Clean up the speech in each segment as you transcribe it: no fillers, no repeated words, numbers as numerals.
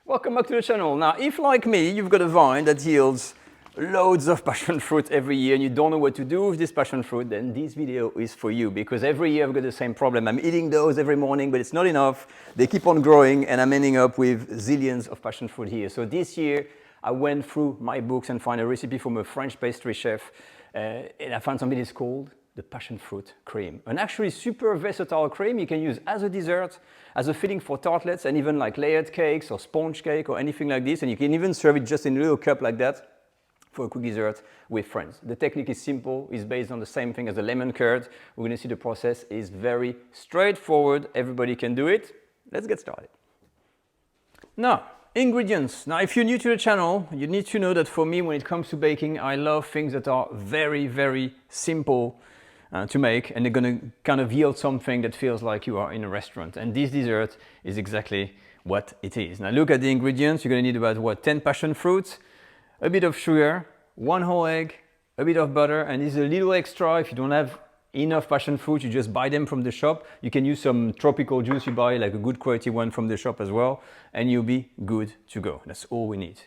Welcome back to the channel. Now, if like me, you've got a vine that yields loads of passion fruit every year and you don't know what to do with this passion fruit, then this video is for you because every year I've got the same problem. I'm eating those every morning, but it's not enough. They keep on growing and I'm ending up with zillions of passion fruit here. So this year, I went through my books and found a recipe from a French pastry chef and I found something that's called the passion fruit cream. An actually super versatile cream you can use as a dessert, as a filling for tartlets, and even like layered cakes or sponge cake or anything like this. And you can even serve it just in a little cup like that for a quick dessert with friends. The technique is simple, it's based on the same thing as the lemon curd. We're gonna see the process is very straightforward. Everybody can do it. Let's get started. Now, ingredients. Now, if you're new to the channel, you need to know that for me, when it comes to baking, I love things that are very, very simple to make, and they're going to kind of yield something that feels like you are in a restaurant. And this dessert is exactly what it is. Now look at the ingredients. You're going to need about, what, 10 passion fruits, a bit of sugar, 1 whole egg, a bit of butter, and this is a little extra. If you don't have enough passion fruit, you just buy them from the shop. You can use some tropical juice you buy, like a good quality one from the shop as well, and you'll be good to go. That's all we need.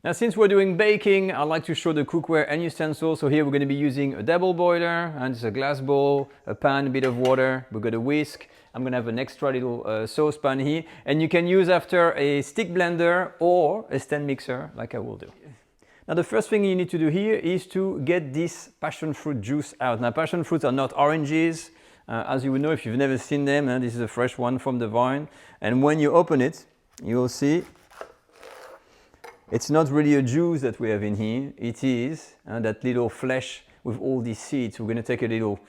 Now, since we're doing baking, I like to show the cookware and utensils. So here we're going to be using a double boiler, and it's a glass bowl, a pan, a bit of water. We've got a whisk. I'm going to have an extra little saucepan here. And you can use after a stick blender or a stand mixer, like I will do. Now, the first thing you need to do here is to get this passion fruit juice out. Now, passion fruits are not oranges. As you would know if you've never seen them, this is a fresh one from the vine. And when you open it, you'll see it's not really a juice that we have in here. It is that little flesh with all these seeds. We're going to take a little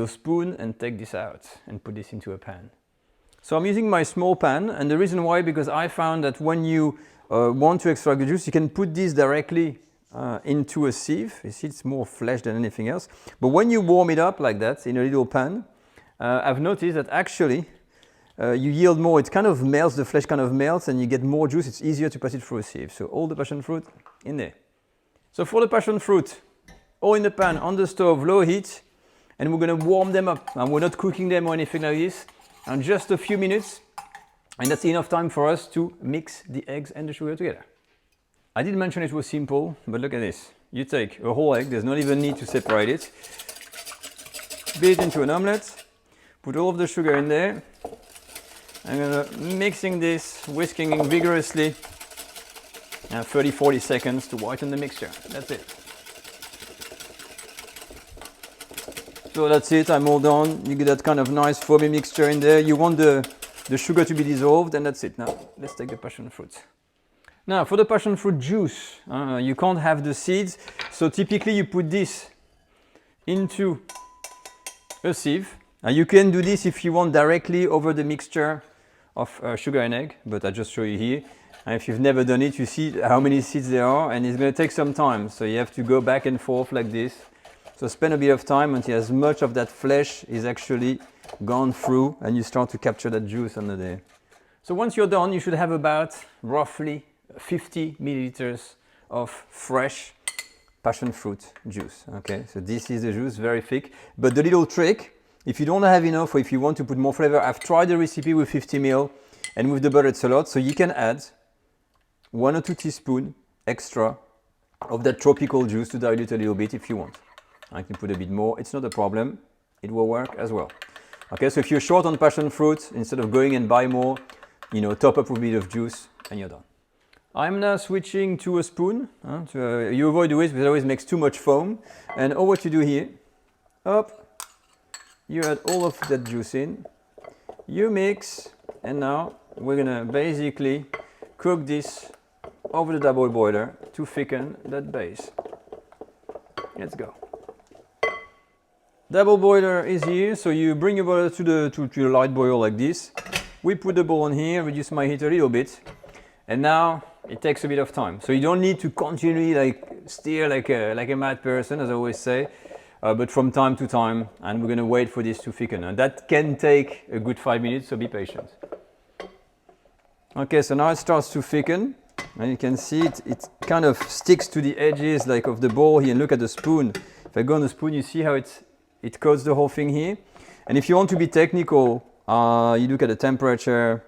spoon and take this out and put this into a pan. So I'm using my small pan, and the reason why, because I found that when you want to extract the juice, you can put this directly into a sieve. You see, it's more flesh than anything else. But when you warm it up like that in a little pan, I've noticed that actually you yield more. It kind of melts, the flesh kind of melts, and you get more juice. It's easier to pass it through a sieve. So all the passion fruit in there. So for the passion fruit, all in the pan, on the stove, low heat, and we're going to warm them up. And we're not cooking them or anything like this. And just a few minutes, and that's enough time for us to mix the eggs and the sugar together. I did mention it was simple, but look at this. You take a whole egg, there's not even need to separate it. Beat it into an omelette, put all of the sugar in there. I'm going to mixing this, whisking vigorously, 30-40 seconds to whiten the mixture. That's it. So that's it, I'm all done. You get that kind of nice foamy mixture in there. You want the sugar to be dissolved, and that's it. Now, let's take the passion fruit. Now, for the passion fruit juice, you can't have the seeds. So typically you put this into a sieve. Now, you can do this if you want directly over the mixture of sugar and egg, but I just show you here. And if you've never done it, you see how many seeds there are, and it's going to take some time. So you have to go back and forth like this. So spend a bit of time until as much of that flesh is actually gone through, and you start to capture that juice under there. So once you're done, you should have about roughly 50 milliliters of fresh passion fruit juice. Okay, so this is the juice, very thick. But the little trick, if you don't have enough or if you want to put more flavor, I've tried the recipe with 50 ml, and with the butter it's a lot, so you can add 1 or 2 teaspoons extra of that tropical juice to dilute a little bit if you want. I can put a bit more, it's not a problem, it will work as well. Okay, so if you're short on passion fruit, instead of going and buy more, top up with a bit of juice and you're done. I'm now switching to a spoon. You avoid the whisk because it always makes too much foam. And all what you do here, up, you add all of that juice in, you mix, and now we're gonna basically cook this over the double boiler to thicken that base. Let's go. Double boiler is here, so you bring your boiler to the light boil like this. We put the bowl on here, reduce my heat a little bit, and now it takes a bit of time. So you don't need to continually stir like a mad person, as I always say. But from time to time, and we're going to wait for this to thicken. And that can take a good 5 minutes, so be patient. Okay, so now it starts to thicken, and you can see it kind of sticks to the edges of the bowl here. And look at the spoon. If I go on the spoon, you see how it coats the whole thing here. And if you want to be technical, you look at the temperature.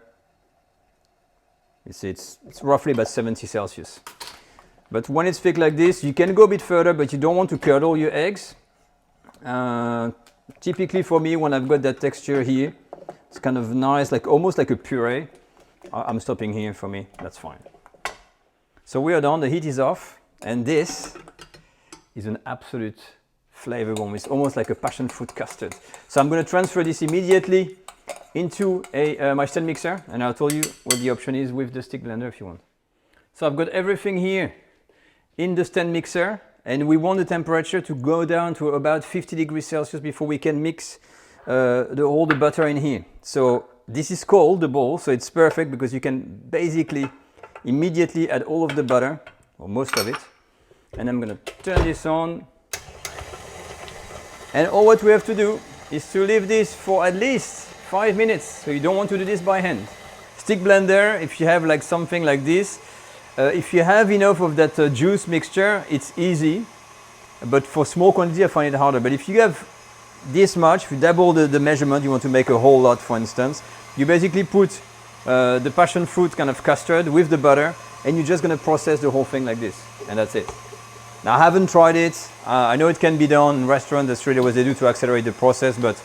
You see, it's roughly about 70 Celsius. But when it's thick like this, you can go a bit further, but you don't want to curdle your eggs. Typically for me, when I've got that texture here, it's kind of nice, like almost like a puree. I'm stopping here for me, that's fine. So we are done, the heat is off, and this is an absolute flavor bomb. It's almost like a passion fruit custard. So I'm going to transfer this immediately into my stand mixer, and I'll tell you what the option is with the stick blender if you want. So I've got everything here in the stand mixer, and we want the temperature to go down to about 50 degrees Celsius before we can mix all the butter in here. So this is called the bowl, so it's perfect because you can basically immediately add all of the butter, or most of it, and I'm going to turn this on. And all what we have to do is to leave this for at least 5 minutes, so you don't want to do this by hand. Stick blender, if you have like something like this, if you have enough of that juice mixture, it's easy, but for small quantity I find it harder. But if you have this much, if you double the measurement, you want to make a whole lot for instance, you basically put the passion fruit kind of custard with the butter, and you're just going to process the whole thing like this, and that's it. Now I haven't tried it, I know it can be done in restaurants, that's really what they do to accelerate the process, but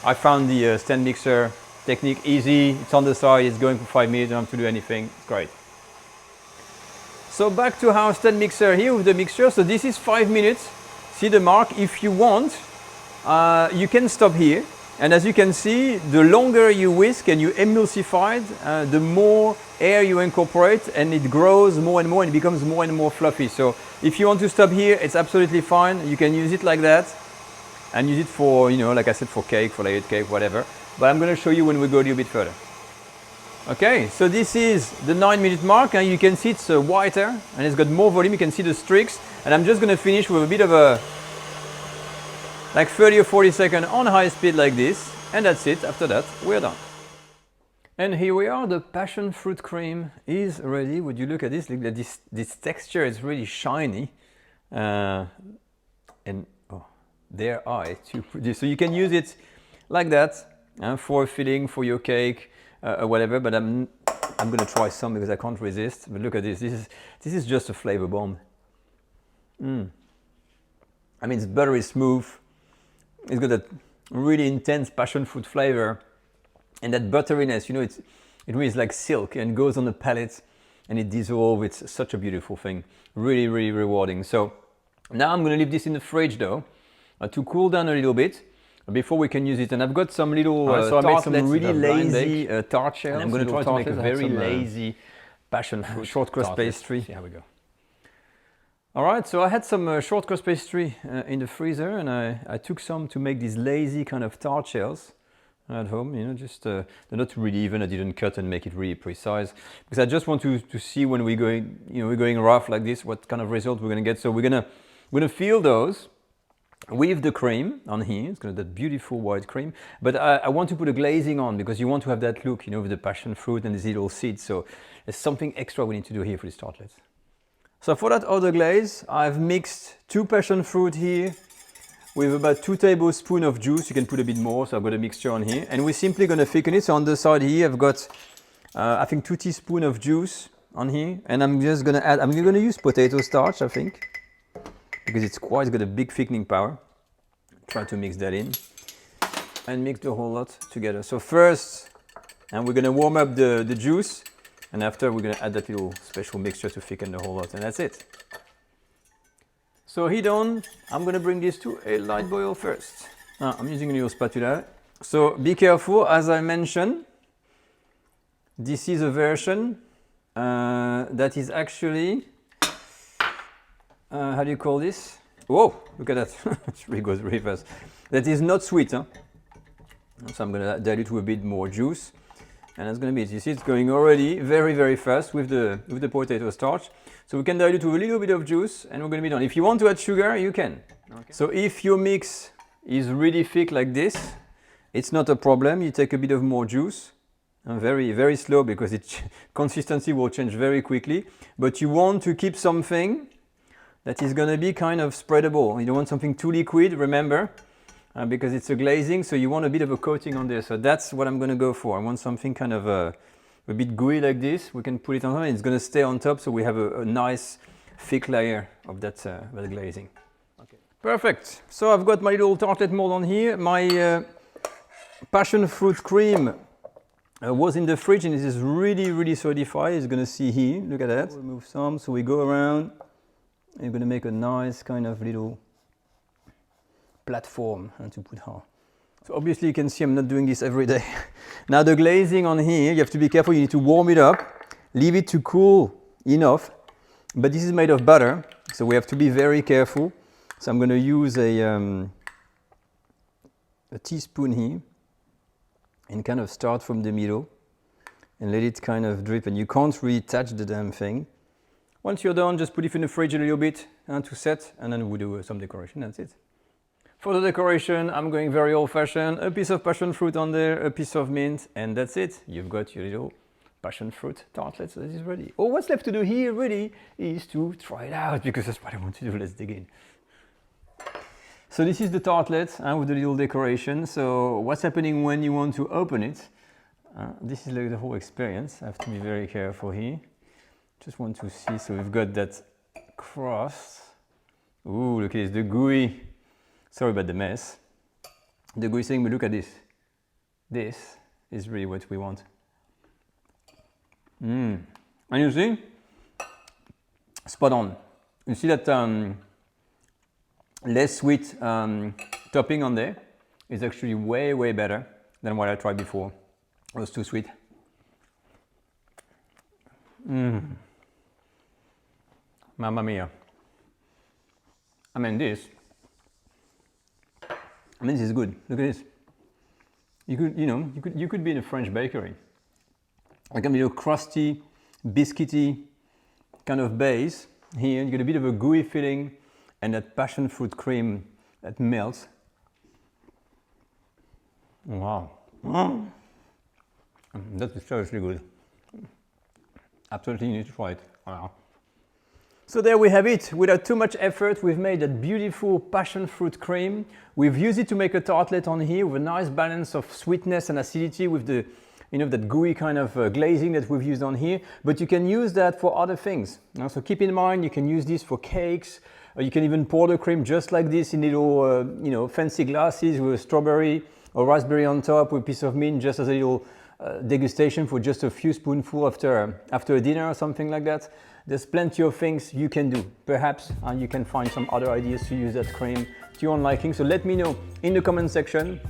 I found the stand mixer technique easy, it's on the side, it's going for 5 minutes, you don't have to do anything, it's great. So back to our stand mixer here with the mixture, so this is 5 minutes, see the mark. If you want, you can stop here, and as you can see, the longer you whisk and you emulsify it, the more air you incorporate, and it grows more and more and becomes more and more fluffy. So if you want to stop here, it's absolutely fine. You can use it like that and use it for, you know, like I said, for cake, for layered cake, whatever. But I'm going to show you when we go a little bit further. Okay, so this is the 9-minute mark, and you can see it's whiter and it's got more volume. You can see the streaks, and I'm just going to finish with a bit of a like 30 or 40 seconds on high speed like this, and that's it. After that, we're done. And here we are, the passion fruit cream is ready. Would you look at this? Look at this texture, is really shiny. And oh, there are two. So you can use it like that for a filling, for your cake, whatever. But I'm going to try some because I can't resist. But look at this. This is just a flavor bomb. I mean, it's buttery smooth. It's got that really intense passion fruit flavor, and that butteriness, you know, it really is like silk and goes on the palate and it dissolves. It's such a beautiful thing, really, really rewarding. So now I'm going to leave this in the fridge though to cool down a little bit before we can use it. And I've got some little so I made some really lazy tart shells. And I'm going to try to make a very lazy passion fruit short crust pastry. See how we go. All right, so I had some short crust pastry in the freezer, and I took some to make these lazy kind of tart shells at home. You know, just they're not really even. I didn't cut and make it really precise because I just want to see when we're going rough like this, what kind of result we're going to get. So we're gonna fill those with the cream on here. It's got that beautiful white cream, but I want to put a glazing on because you want to have that look, you know, with the passion fruit and these little seeds. So there's something extra we need to do here for these tartlets. So for that other glaze, I've mixed 2 passion fruit here with about 2 tablespoons of juice. You can put a bit more, so I've got a mixture on here. And we're simply going to thicken it. So on the side here, I've got, I think, 2 teaspoons of juice on here. And I'm just going to add, I'm going to use potato starch, I think, because it's got a big thickening power. Try to mix that in and mix the whole lot together. So first, and we're going to warm up the juice. And after, we're going to add that little special mixture to thicken the whole lot, and that's it. So heat on. I'm going to bring this to a light boil first. I'm using a little spatula. So be careful, as I mentioned, this is a version that is actually, how do you call this? Whoa, look at that. It really goes really fast. That is not sweet. Huh? So I'm going to dilute with a bit more juice. And that's going to be it. You see, it's going already very, very fast with the potato starch. So we can dilute with a little bit of juice, and we're going to be done. If you want to add sugar, you can. Okay. So if your mix is really thick like this, it's not a problem. You take a bit of more juice, and very, very slow because its consistency will change very quickly. But you want to keep something that is going to be kind of spreadable. You don't want something too liquid, remember. Because it's a glazing, so you want a bit of a coating on there. So that's what I'm going to go for. I want something kind of a bit gooey like this, we can put it on top and it's going to stay on top, so we have a nice thick layer of that glazing. Okay. Perfect. So I've got my little tartlet mold on here. My passion fruit cream was in the fridge and it is really, really solidified. It's going to see here, look at that. We'll move some, so we go around and we're going to make a nice kind of little platform to put her. So obviously you can see I'm not doing this every day. Now the glazing on here, you have to be careful, you need to warm it up, leave it to cool enough, but this is made of butter, so we have to be very careful. So I'm going to use a teaspoon here and kind of start from the middle and let it kind of drip, and you can't really touch the damn thing. Once you're done, just put it in the fridge a little bit to set, and then we'll do some decoration, that's it. For the decoration, I'm going very old-fashioned, a piece of passion fruit on there, a piece of mint, and that's it. You've got your little passion fruit tartlets, so this is ready. Oh, what's left to do here really is to try it out, because that's what I want to do. Let's dig in. So this is the tartlet with the little decoration. So what's happening when you want to open it? This is like the whole experience. I have to be very careful here. Just want to see, so we've got that crust. Ooh, look at this, the gooey. Sorry about the mess. The gooey thing, but look at this. This is really what we want. And you see? Spot on. You see that less sweet topping on there is actually way, way better than what I tried before. It was too sweet. Mamma mia. I mean this is good. Look at this. You could be in a French bakery. Like a little crusty, biscuity kind of base. Here you get a bit of a gooey filling and that passion fruit cream that melts. Wow. That is seriously good. Absolutely, you need to try it. Wow. So there we have it. Without too much effort, we've made that beautiful passion fruit cream. We've used it to make a tartlet on here with a nice balance of sweetness and acidity with the, that gooey kind of glazing that we've used on here. But you can use that for other things. So keep in mind, you can use this for cakes. You can even pour the cream just like this in little, fancy glasses with strawberry or raspberry on top with a piece of mint, just as a little degustation for just a few spoonfuls after a dinner or something like that. There's plenty of things you can do. Perhaps you can find some other ideas to use that cream to your own liking. So let me know in the comment section.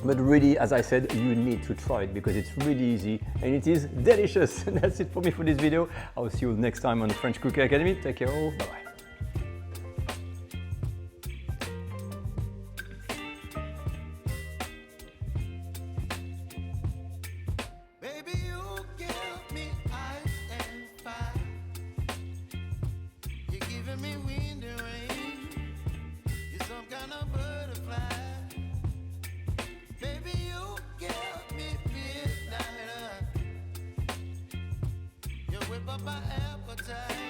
But really, as I said, you need to try it because it's really easy and it is delicious. And that's it for me for this video. I'll see you next time on the French Cookware Academy. Take care all. Bye-bye. My appetite.